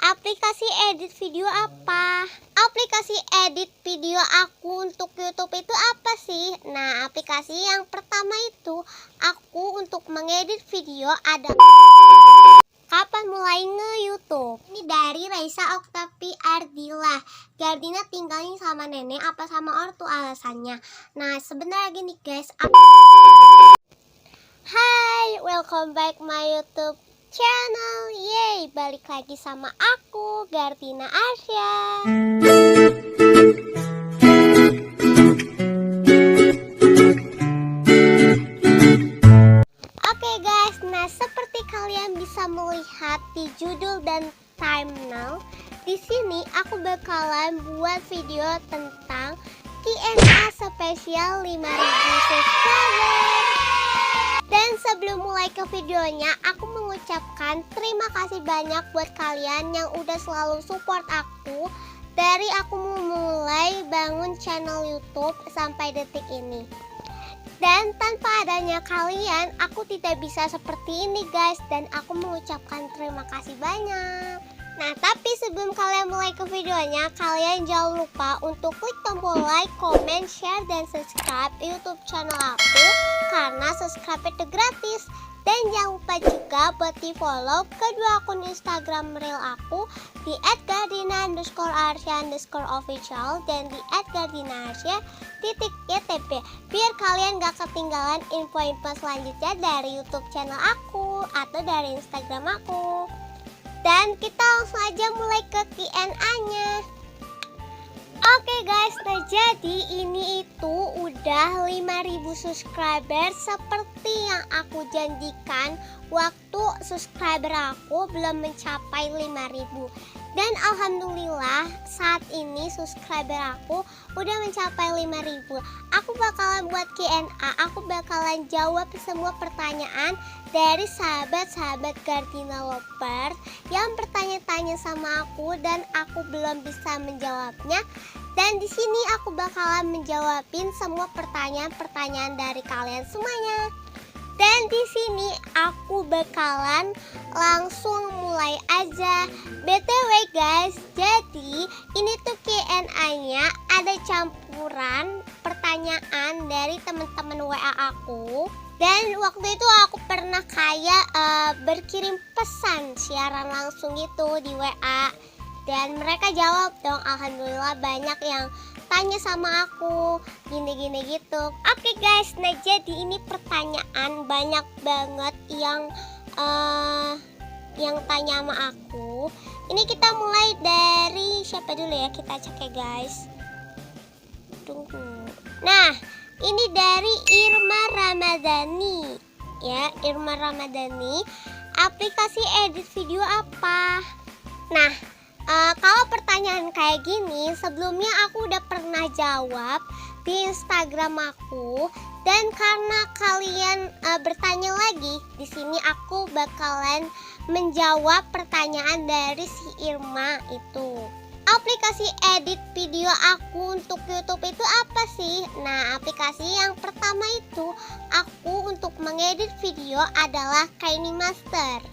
Aplikasi edit video apa? Aplikasi edit video aku untuk YouTube itu apa sih? Nah, aplikasi yang pertama itu aku untuk mengedit video ada. Kapan mulai nge-YouTube? Ini dari Raisa Oktavi Ardila. Gardina tinggalnya sama nenek apa sama ortu alasannya? Nah, sebenarnya gini guys. Hai, welcome back my YouTube channel. Yeay, balik lagi sama aku, Gardina Arsya. Oke guys, nah seperti kalian bisa melihat di judul dan thumbnail, di sini aku bakalan buat video tentang Q&A spesial 5.000 subscriber. Dan sebelum mulai ke videonya, aku mengucapkan terima kasih banyak buat kalian yang udah selalu support aku dari aku memulai bangun channel YouTube sampai detik ini. Dan tanpa adanya kalian, aku tidak bisa seperti ini guys. Dan aku mengucapkan terima kasih banyak. Nah, tapi sebelum kalian mulai ke videonya, kalian jangan lupa untuk klik tombol like, comment, share, dan subscribe YouTube channel aku. Karena subscribe itu gratis. Dan jangan lupa juga buat di follow kedua akun Instagram real aku di @gardina_arsya_official dan di @gardinaarsya_ytp biar kalian gak ketinggalan info-info selanjutnya dari YouTube channel aku atau dari Instagram aku. Dan kita langsung aja mulai ke Q&A-nya. Oke guys, nah jadi ini itu udah 5.000 subscriber seperti yang aku janjikan waktu subscriber aku belum mencapai 5.000. Dan alhamdulillah saat ini subscriber aku udah mencapai 5.000. Aku bakalan buat Q&A, aku bakalan jawab semua pertanyaan dari sahabat-sahabat Gardina Lovers yang bertanya-tanya sama aku dan aku belum bisa menjawabnya. Dan di sini aku bakalan menjawabin semua pertanyaan-pertanyaan dari kalian semuanya. Dan di sini aku bakalan langsung mulai aja. BTW guys, jadi ini tuh Q&A-nya ada campuran pertanyaan dari teman-teman WA aku. Dan waktu itu aku pernah kayak berkirim pesan siaran langsung gitu di WA. Dan mereka jawab dong, alhamdulillah banyak yang tanya sama aku gini-gini gitu. Oke guys, nah jadi ini pertanyaan banyak banget yang tanya sama aku. Ini kita mulai dari siapa dulu ya, kita cek ya guys. Tunggu. Nah, ini dari Irma Ramadhani. Ya, Irma Ramadhani. Aplikasi edit video apa? Nah, kalau pertanyaan kayak gini, sebelumnya aku udah pernah jawab di Instagram aku. Dan karena kalian bertanya lagi, di sini aku bakalan menjawab pertanyaan dari si Irma itu. Aplikasi edit video aku untuk YouTube itu apa sih? Nah, aplikasi yang pertama itu aku untuk mengedit video adalah KineMaster.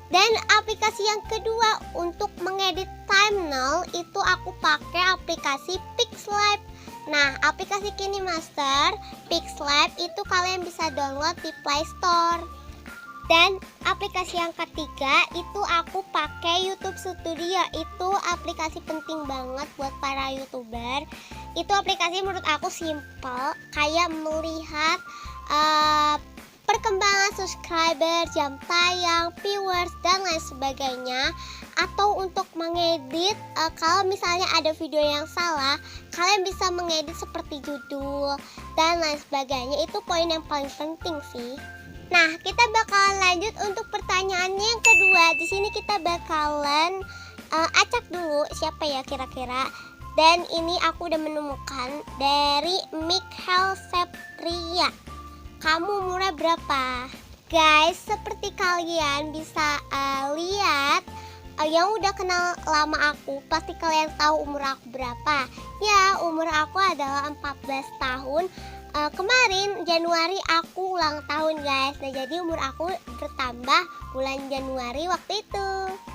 Dan aplikasi yang kedua untuk mengedit thumbnail itu aku pakai aplikasi Pixlab. Nah, aplikasi KineMaster, Pixlab itu kalian bisa download di Play Store. Dan aplikasi yang ketiga itu aku pakai YouTube Studio. Itu aplikasi penting banget buat para YouTuber. Itu aplikasi menurut aku simple, kayak melihat perkembangan subscriber, jam tayang, viewers, dan lain sebagainya. Atau untuk mengedit, kalau misalnya ada video yang salah, kalian bisa mengedit seperti judul dan lain sebagainya. Itu poin yang paling penting sih. Nah, kita bakalan lanjut untuk pertanyaannya yang kedua. Di sini kita bakalan acak dulu siapa ya kira-kira. Dan ini aku udah menemukan dari Mikhail Septria. Kamu umurnya berapa? Guys, seperti kalian bisa lihat, yang udah kenal lama aku, pasti kalian tahu umur aku berapa. Ya, umur aku adalah 14 tahun. Kemarin Januari aku ulang tahun guys. Nah jadi umur aku bertambah bulan Januari waktu itu.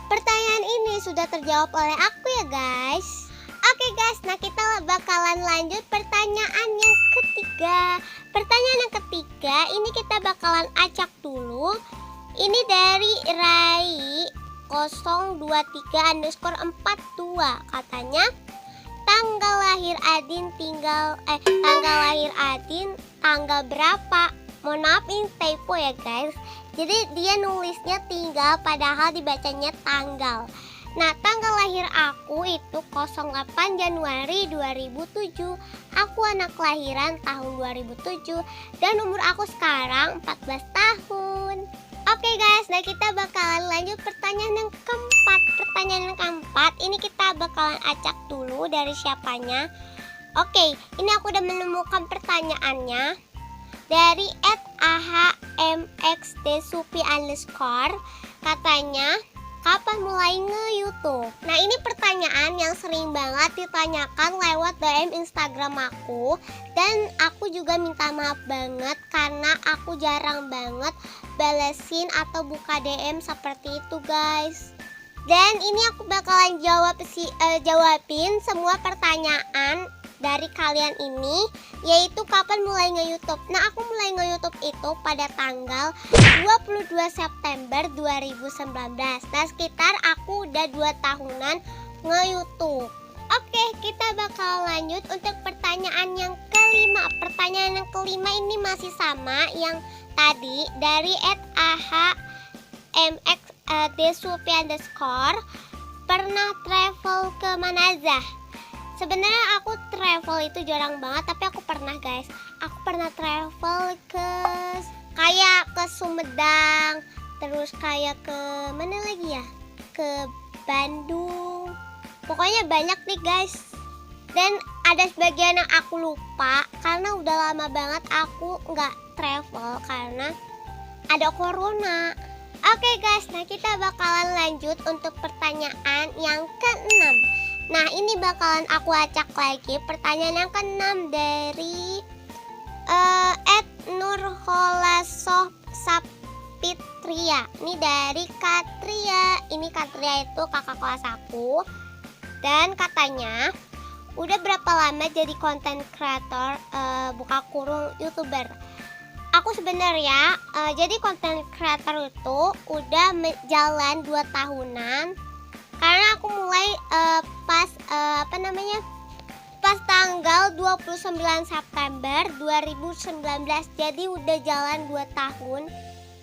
Pertanyaan ini sudah terjawab oleh aku ya guys. Oke guys, nah kita bakalan lanjut pertanyaan yang ketiga. Pertanyaan yang ketiga ini kita bakalan acak dulu. Ini dari Rai 023_42. Katanya tanggal lahir Adin tanggal berapa? Mohon maaf ini typo ya guys. Jadi dia nulisnya tinggal padahal dibacanya tanggal. Nah, tanggal lahir aku itu 08 Januari 2007. Aku anak kelahiran tahun 2007 dan umur aku sekarang 14 tahun. Oke guys, nah kita bakalan lanjut pertanyaan yang keempat. Pertanyaan yang keempat ini kita bakalan acak dulu dari siapanya. Oke, ini aku udah menemukan pertanyaannya dari @ahmxdsupi_. Katanya, kapan mulai nge-YouTube? Nah, ini pertanyaan yang sering banget ditanyakan lewat DM Instagram aku. Dan aku juga minta maaf banget karena aku jarang banget balesin atau buka DM seperti itu guys. Dan ini aku bakalan jawabin semua pertanyaan dari kalian ini, yaitu kapan mulai nge-YouTube. Nah, aku mulai nge-YouTube itu pada tanggal 22 September 2019. Nah, sekitar aku udah 2 tahunan nge-YouTube. Oke, kita bakal lanjut untuk pertanyaan yang kelima. Pertanyaan yang kelima ini masih sama yang tadi dari @ahmxdsupi_. Pernah travel ke mana aja? Sebenarnya aku travel itu jarang banget, tapi aku pernah guys. Aku pernah travel ke Sumedang, terus kayak ke mana lagi ya? Ke Bandung. Pokoknya banyak nih guys. Dan ada sebagian yang aku lupa karena udah lama banget aku nggak travel karena ada corona. Oke guys, nah kita bakalan lanjut untuk pertanyaan yang keenam. Nah, ini bakalan aku acak lagi pertanyaan yang keenam dari @nurholasopitria. Ini dari Katria. Ini Katria itu kakak kelas aku. Dan katanya, udah berapa lama jadi content creator buka kurung YouTuber? Aku sebenarnya jadi content creator itu udah jalan 2 tahunan. Karena aku mulai pas tanggal 29 September 2019. Jadi udah jalan 2 tahun.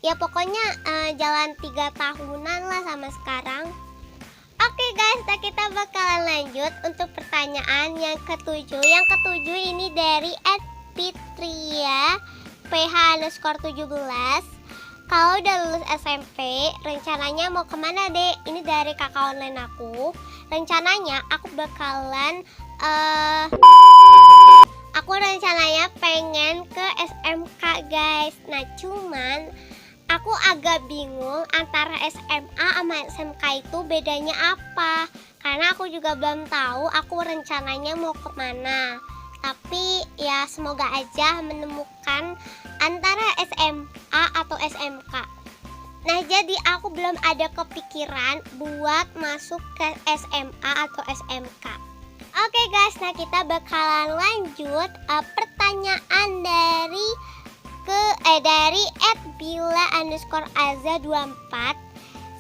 Ya pokoknya jalan 3 tahunan lah sama sekarang. Oke guys, nah kita bakalan lanjut untuk pertanyaan yang ketujuh. Yang ketujuh ini dari @pitria PH_17. Kalau udah lulus SMP, rencananya mau kemana dek? Ini dari kakak online aku. Rencananya aku bakalan rencananya pengen ke SMK guys. Nah cuman aku agak bingung antara SMA sama SMK itu bedanya apa. Karena aku juga belum tahu aku rencananya mau kemana. Tapi ya semoga aja menemukan antara SMA atau SMK. Nah jadi aku belum ada kepikiran buat masuk ke SMA atau SMK. Oke guys, nah kita bakalan lanjut pertanyaan dari @bila_aza24.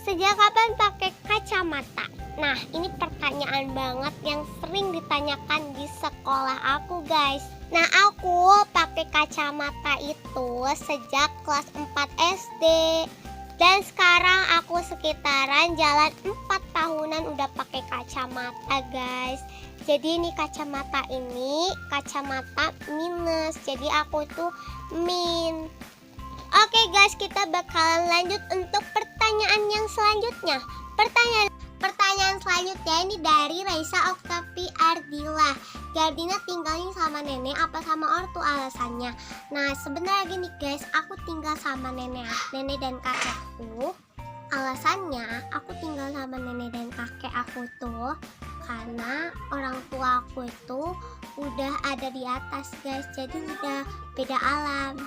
Sejak kapan pakai kacamata? Nah, ini pertanyaan banget yang sering ditanyakan di sekolah aku, guys. Nah, aku pakai kacamata itu sejak kelas 4 SD. Dan sekarang aku sekitaran jalan 4 tahunan udah pakai kacamata, guys. Jadi ini kacamata minus. Jadi aku tuh min. Oke guys, kita bakalan lanjut untuk pertanyaan yang selanjutnya. Pertanyaan selanjutnya ini dari Raisa Oktavi Ardila. Gardina tinggalin sama nenek apa sama ortu alasannya? Nah sebenarnya gini guys, aku tinggal sama nenek dan kakekku. Alasannya aku tinggal sama nenek dan kakek aku tuh karena orang tua aku itu udah ada di atas guys, jadi udah beda alam.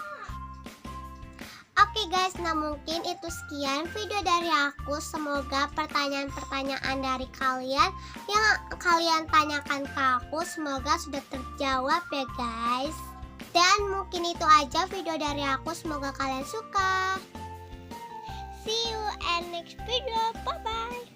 Oke Oke guys, nah mungkin itu sekian video dari aku. Semoga pertanyaan-pertanyaan dari kalian yang kalian tanyakan ke aku semoga sudah terjawab ya guys. Dan mungkin itu aja video dari aku, semoga kalian suka. See you and next video, bye bye.